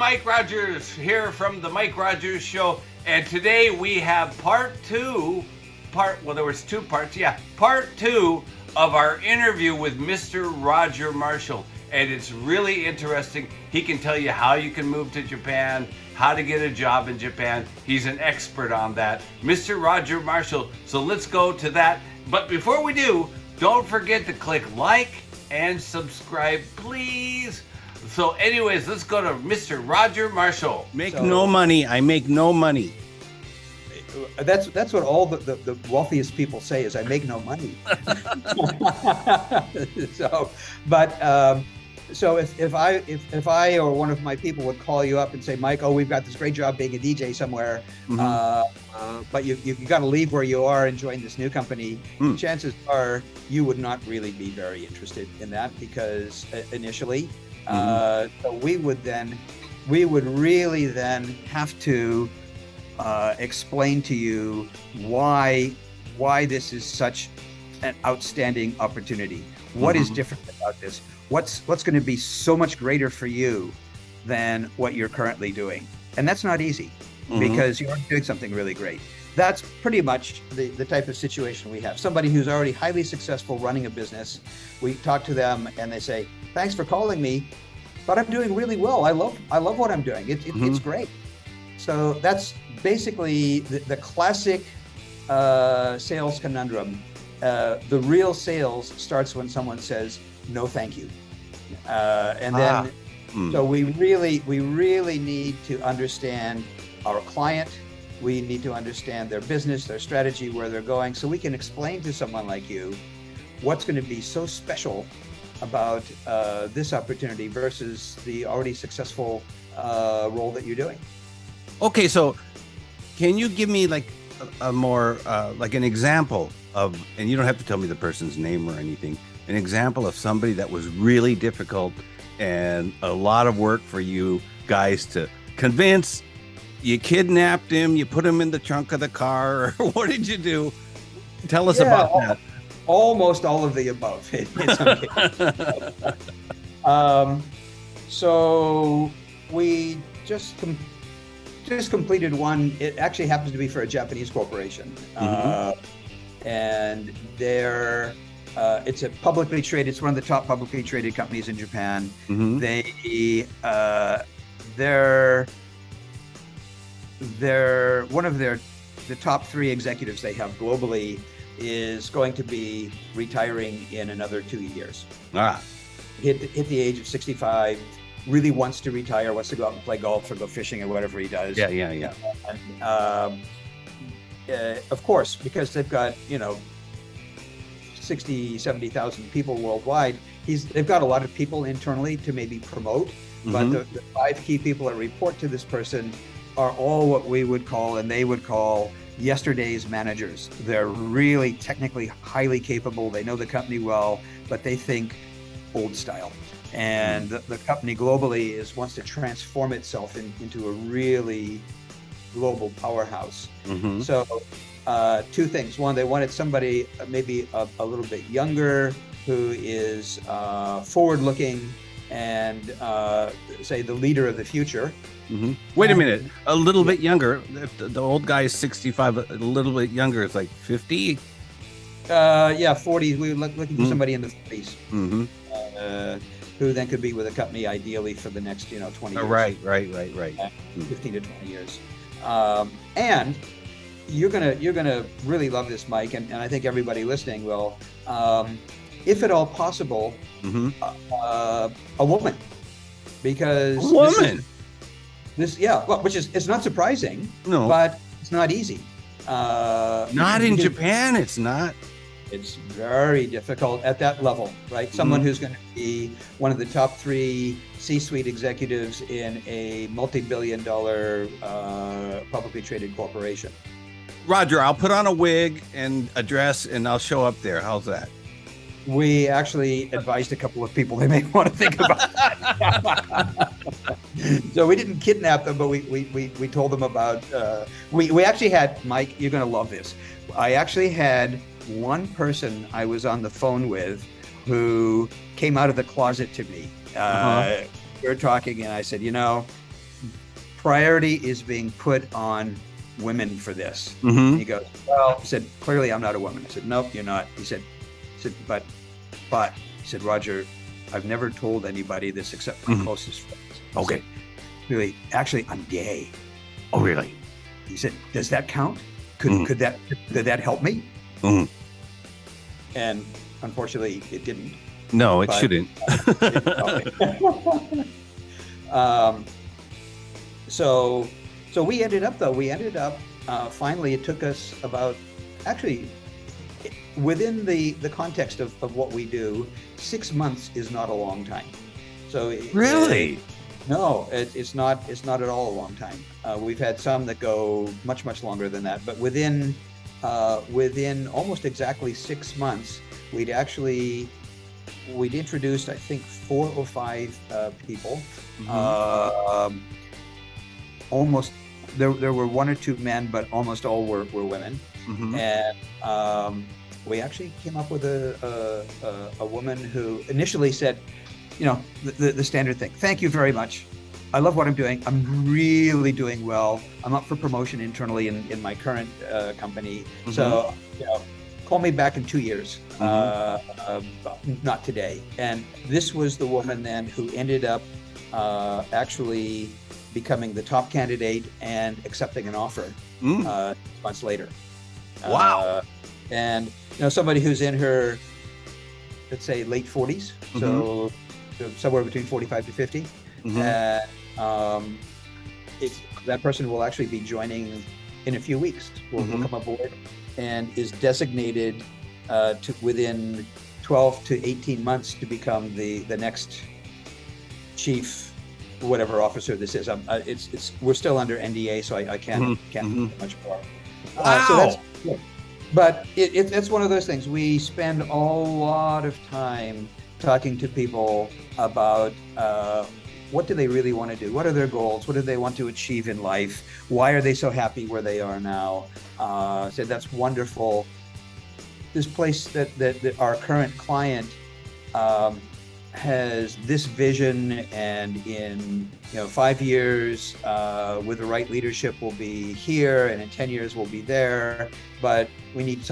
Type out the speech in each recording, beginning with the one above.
Mike Rogers here from the Mike Rogers Show, and today we have part two of our interview with Mr. Roger Marshall, and it's really interesting. He can tell you how you can move to Japan, how to get a job in Japan. He's an expert on that, Mr. Roger Marshall. So let's go to that. But before we do, don't forget to click like and subscribe, please. So anyways, let's go to Mr. Roger Marshall. No money. I make no money. That's what all the wealthiest people say is I make no money. So if I or one of my people would call you up and say, Mike, we've got this great job being a DJ somewhere, but you got to leave where you are and join this new company, chances are you would not really be very interested in that, because initially, so we would really then have to explain to you why this is such an outstanding opportunity. What is different about this? What's going to be so much greater for you than what you're currently doing? And that's not easy, because you're doing something really great. That's pretty much the type of situation we have. Somebody who's already highly successful running a business, we talk to them and they say, thanks for calling me, but I'm doing really well. I love what I'm doing. It's great. So that's basically the classic sales conundrum. The real sales starts when someone says, no, thank you. So we really need to understand our client. We need to understand their business, their strategy, where they're going, so we can explain to someone like you what's going to be so special about this opportunity versus the already successful role that you're doing. Okay, so can you give me like a more like an example of, and you don't have to tell me the person's name or anything, an example of somebody that was really difficult and a lot of work for you guys to convince? You kidnapped him, you put him in the trunk of the car, or what did you do? Tell us about that. Almost all of the above. So we just completed one. It actually happens to be for a Japanese corporation, and it's a publicly traded. It's one of the top publicly traded companies in Japan. They're one of the top 3 executives they have globally is going to be retiring in another 2 years. Hit the age of 65. Really wants to retire, wants to go out and play golf or go fishing or whatever he does. Yeah. And, of course, because they've got 70,000 people worldwide, they've got a lot of people internally to maybe promote, but the 5 key people that report to this person are all what we would call, and they would call, yesterday's managers. They're really technically highly capable. They know the company well, but they think old style. And the company globally wants to transform itself into a really global powerhouse. So 2 things. One, they wanted somebody maybe a little bit younger who is forward-looking and say the leader of the future. Wait a minute, a little bit younger. If the old guy is 65, a little bit younger is like 50? 40s. We were looking for somebody in the 40s. Who then could be with a company ideally for the next 20 years. Right. 15 to 20 years. And you're gonna really love this, Mike, and I think everybody listening will. If at all possible, a woman, because which is, it's not surprising, but it's not easy. Not in Japan, it's not. It's very difficult at that level, right? Someone who's going to be one of the top 3 C-suite executives in a multi-billion-dollar publicly traded corporation. Roger, I'll put on a wig and a dress and I'll show up there. How's that? We actually advised a couple of people they may want to think about that. So we didn't kidnap them, but we told them about, we actually had, Mike, you're going to love this. I actually had one person I was on the phone with who came out of the closet to me. We were talking and I said, priority is being put on women for this. Mm-hmm. He goes, well, he said, clearly I'm not a woman. I said, nope, you're not. He said, but, he said, Roger, I've never told anybody this except my closest friends. Okay. Said, really, actually, I'm gay. Oh, really? He said, does that count? Could that help me? Mm. And unfortunately, it didn't. No, it shouldn't. So we ended up finally, it took us about, actually, within the context of what we do, 6 months is not a long time. So really? No, it's not at all a long time. We've had some that go much longer than that, but within almost exactly 6 months, we'd introduced, I think, 4 or 5 people. Mm-hmm. Almost there were 1 or 2 men, but almost all were women. Mm-hmm. And we actually came up with a woman who initially said, the standard thing. Thank you very much. I love what I'm doing. I'm really doing well. I'm up for promotion internally in my current company. Mm-hmm. So, call me back in 2 years. Not today. And this was the woman then who ended up actually becoming the top candidate and accepting an offer months later. Wow. And somebody who's in her, let's say, late 40s. Mm-hmm. So somewhere between 45 to 50. Mm-hmm. And that person will actually be joining in a few weeks. Will come aboard and is designated to within 12 to 18 months to become the next chief, whatever officer this is. We're still under NDA, so I can't say much more. Wow. So that's good. But it's one of those things. We spend a lot of time talking to people about what do they really want to do? What are their goals? What do they want to achieve in life? Why are they so happy where they are now? So that's wonderful. This place that our current client has this vision, and in 5 years with the right leadership we'll be here, and in 10 years we'll be there. But they need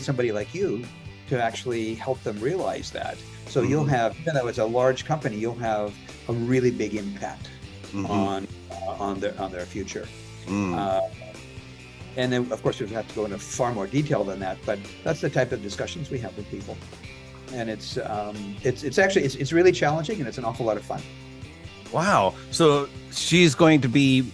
somebody like you to actually help them realize that. So you'll have, even though it's a large company, you'll have a really big impact on their future. And then, of course, we have to go into far more detail than that. But that's the type of discussions we have with people, and it's really challenging, and it's an awful lot of fun. Wow! So she's going to be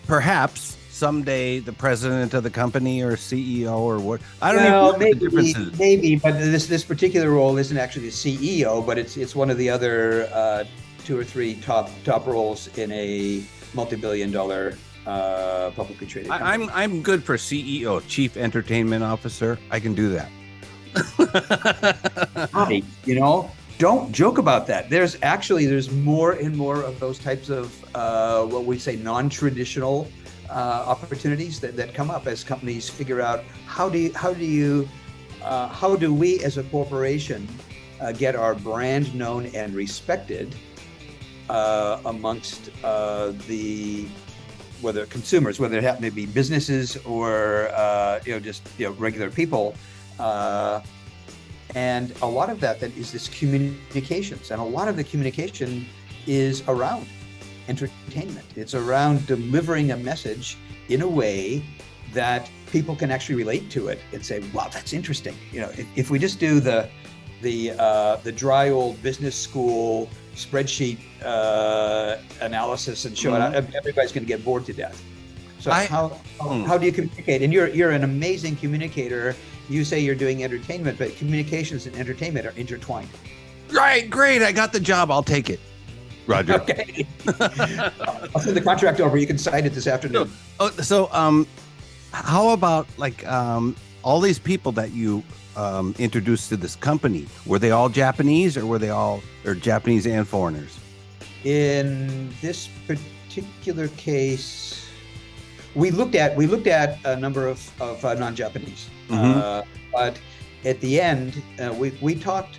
perhaps someday the president of the company or CEO or what? I don't even know what the difference is. Maybe, but this particular role isn't actually the CEO, but it's one of the other 2 or 3 top roles in a multi-billion-dollar publicly traded company. I'm good for CEO, Chief Entertainment Officer. I can do that. Don't joke about that. There's more and more of those types of what we say non-traditional opportunities that come up as companies figure out how do we as a corporation get our brand known and respected amongst whether consumers, whether it happen to be businesses or regular people, and a lot of that is this communications, and a lot of the communication is around entertainment. It's around delivering a message in a way that people can actually relate to it and say, wow, that's interesting. If we just do the dry old business school spreadsheet analysis and show it out, everybody's going to get bored to death. So how do you communicate? And you're an amazing communicator. You say you're doing entertainment, but communications and entertainment are intertwined. Right, great. I got the job. I'll take it. Roger. Okay. I'll send the contract over. You can sign it this afternoon. So how about all these people that you introduced to this company? Were they all Japanese, or were they all Japanese and foreigners? In this particular case, we looked at a number of non-Japanese, but at the end, we talked.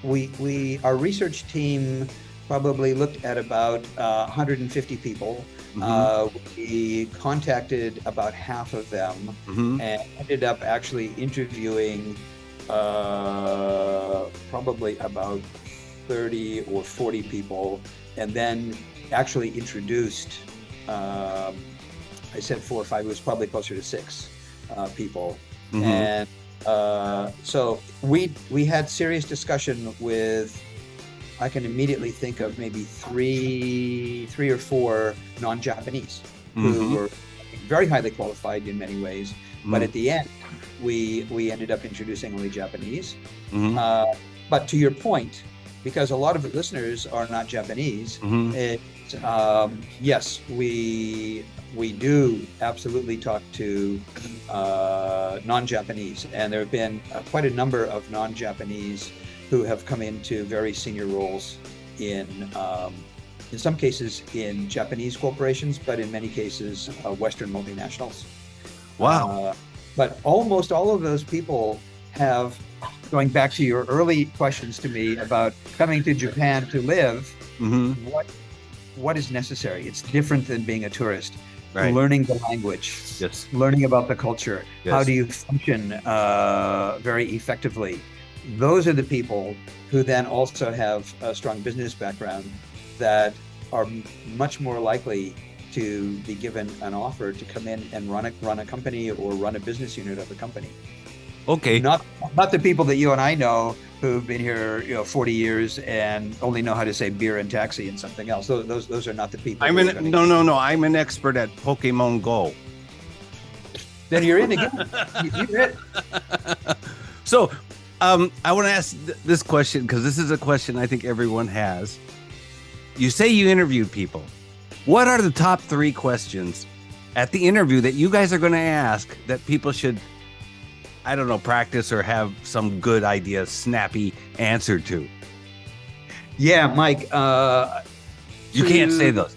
Our research team probably looked at about 150 people. We contacted about half of them and ended up actually interviewing probably about 30 or 40 people, and then actually introduced, I said 4 or 5, it was probably closer to 6 people. And so we had serious discussion with, I can immediately think of maybe three or 4 non-Japanese who were very highly qualified in many ways. But at the end, we ended up introducing only Japanese. But to your point, because a lot of the listeners are not Japanese, yes, we do absolutely talk to non-Japanese, and there have been quite a number of non-Japanese who have come into very senior roles in some cases in Japanese corporations, but in many cases Western multinationals. Wow. But almost all of those people have, going back to your early questions to me about coming to Japan to live, what is necessary? It's different than being a tourist. Right. Learning the language, learning about the culture, how do you function very effectively. Those are the people who then also have a strong business background that are much more likely to be given an offer to come in and run a company or run a business unit of a company. Okay. Not the people that you and I know who've been here, 40 years and only know how to say beer and taxi and something else. Those are not the people. No. I'm an expert at Pokemon Go. Then you're in again. You're in. So, I want to ask this question because this is a question I think everyone has. You say you interviewed people. What are the top 3 questions at the interview that you guys are going to ask that people should, I don't know, practice or have some good idea, snappy answer to? Yeah, Mike. You can't say those.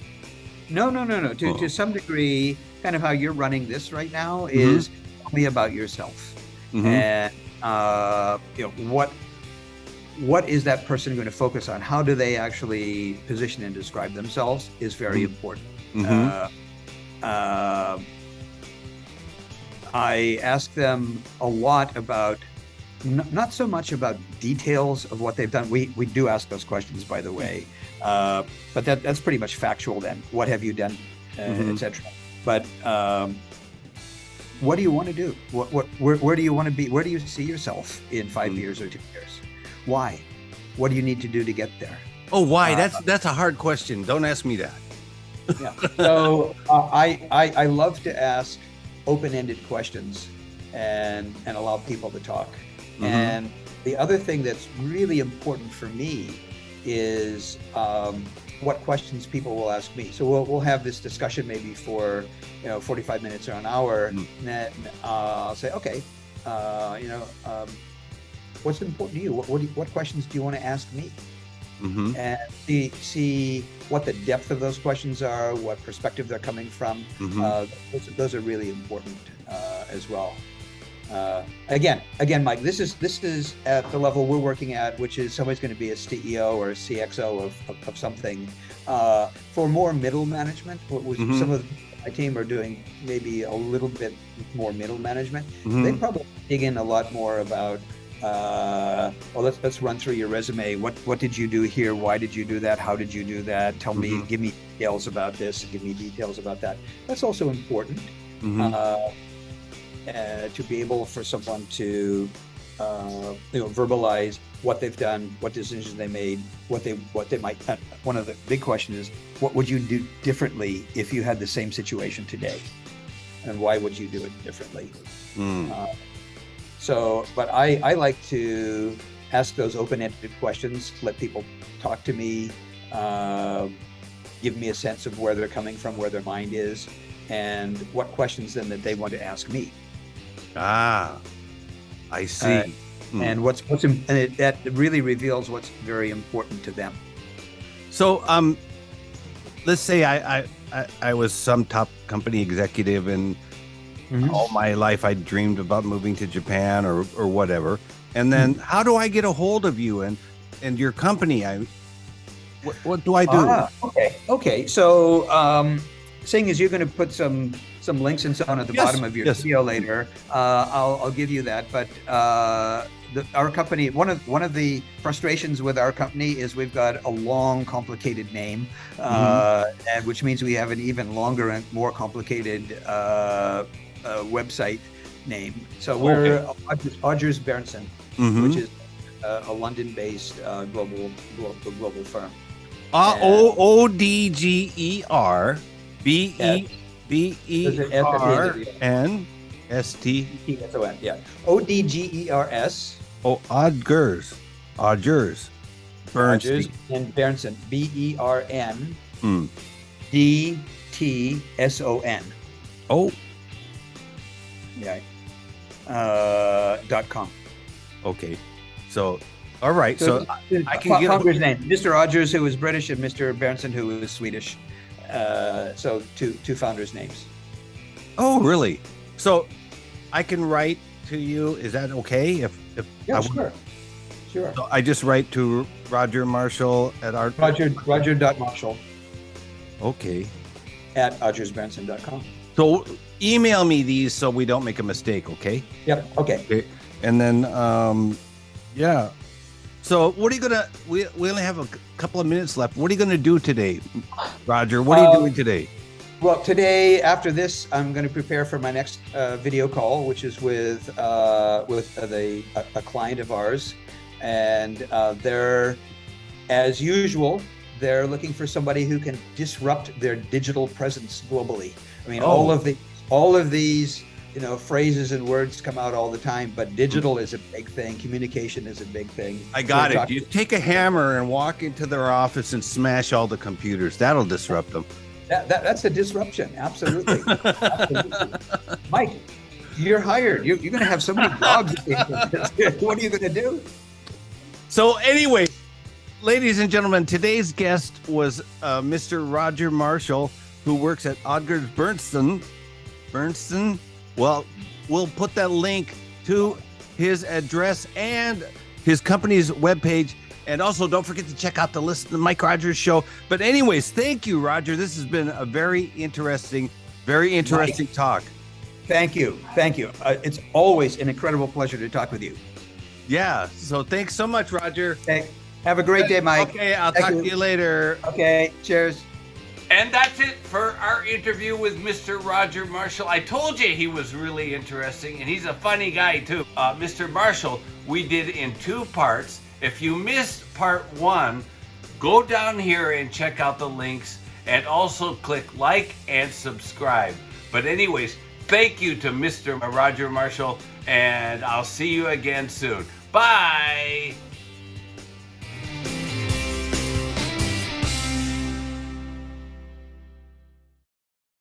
No. To some degree, kind of how you're running this right now is tell me about yourself. And what is that person going to focus on? How do they actually position and describe themselves is very important. I ask them a lot about, not so much about details of what they've done. We do ask those questions, by the way, but that's pretty much factual then. What have you done, etc. But what do you want to do? Where do you want to be? Where do you see yourself in 5 years or 2 years? Why? What do you need to do to get there? Oh, why? That's a hard question. Don't ask me that. Yeah. So I love to ask open-ended questions and allow people to talk. And the other thing that's really important for me is what questions people will ask me. So we'll have this discussion maybe for 45 minutes or an hour, and then I'll say, okay, what's important to you? What questions do you want to ask me? And see what the depth of those questions are, what perspective they're coming from. Those are really important as well. Again, Mike, this is at the level we're working at, which is somebody's going to be a CEO or a CXO of something. For more middle management, some of my team are doing maybe a little bit more middle management. They probably dig in a lot more about, let's run through your resume. What did you do here? Why did you do that? How did you do that? Tell me, give me details about this, give me details about that. That's also important. To be able for someone to verbalize what they've done, what decisions they made, what they might. One of the big questions is, what would you do differently if you had the same situation today, and why would you do it differently? But I like to ask those open-ended questions, let people talk to me, give me a sense of where they're coming from, where their mind is, and what questions then that they want to ask me. I see. And that really reveals what's very important to them. So, let's say I was some top company executive, and all my life I dreamed about moving to Japan or whatever. And then how do I get a hold of you and your company? What do I do? Okay. So, seeing as you're going to put some links and so on at the bottom of your video later, I'll give you that. But our company, one of the frustrations with our company is we've got a long, complicated name, and which means we have an even longer and more complicated website name. So we're Rogers Berntsen, which is a London-based global firm. ODGERBERNST. Yeah. ODGERS. Oh, Rogers Rogers and Berntsen. BERNDTSON. Oh. Yeah. .com. Okay. So, all right. So I can get founder's name, Mr. Rogers, who is British, and Mr. Berntsen, who is Swedish. So two founders' names. Oh, really? So I can write to you. Is that okay? If Sure. So I just write to Roger Marshall at our Roger.Marshall. Okay. At rogersberntsen.com. So email me these so we don't make a mistake. Okay. Yep. Okay. And then yeah. So what are you gonna? We only have a couple of minutes left. What are you gonna do today, Roger? What are you doing today? Well, today after this, I'm going to prepare for my next video call, which is with a client of ours, and they're, as usual, they're looking for somebody who can disrupt their digital presence globally. I mean, all of these phrases and words come out all the time, but digital is a big thing. Communication is a big thing. I got it. You take a hammer and walk into their office and smash all the computers. That'll disrupt them. That's a disruption. Absolutely. Mike, you're hired. You're going to have so many jobs. What are you going to do? So anyway, ladies and gentlemen, today's guest was Mr. Roger Marshall, who works at Rogers Berntsen. Well, we'll put that link to his address and his company's webpage. And also, don't forget to check out the list of the Mike Rogers Show. But anyways, thank you, Roger. This has been a very interesting talk. Thank you. It's always an incredible pleasure to talk with you. Yeah. So thanks so much, Roger. Okay. Have a great day, Mike. Okay. I'll talk to you later. Okay. Cheers. And that's it for our interview with Mr. Roger Marshall. I told you he was really interesting, and he's a funny guy, too. Mr. Marshall, we did in 2 parts. If you missed part 1, go down here and check out the links, and also click like and subscribe. But anyways, thank you to Mr. Roger Marshall, and I'll see you again soon. Bye!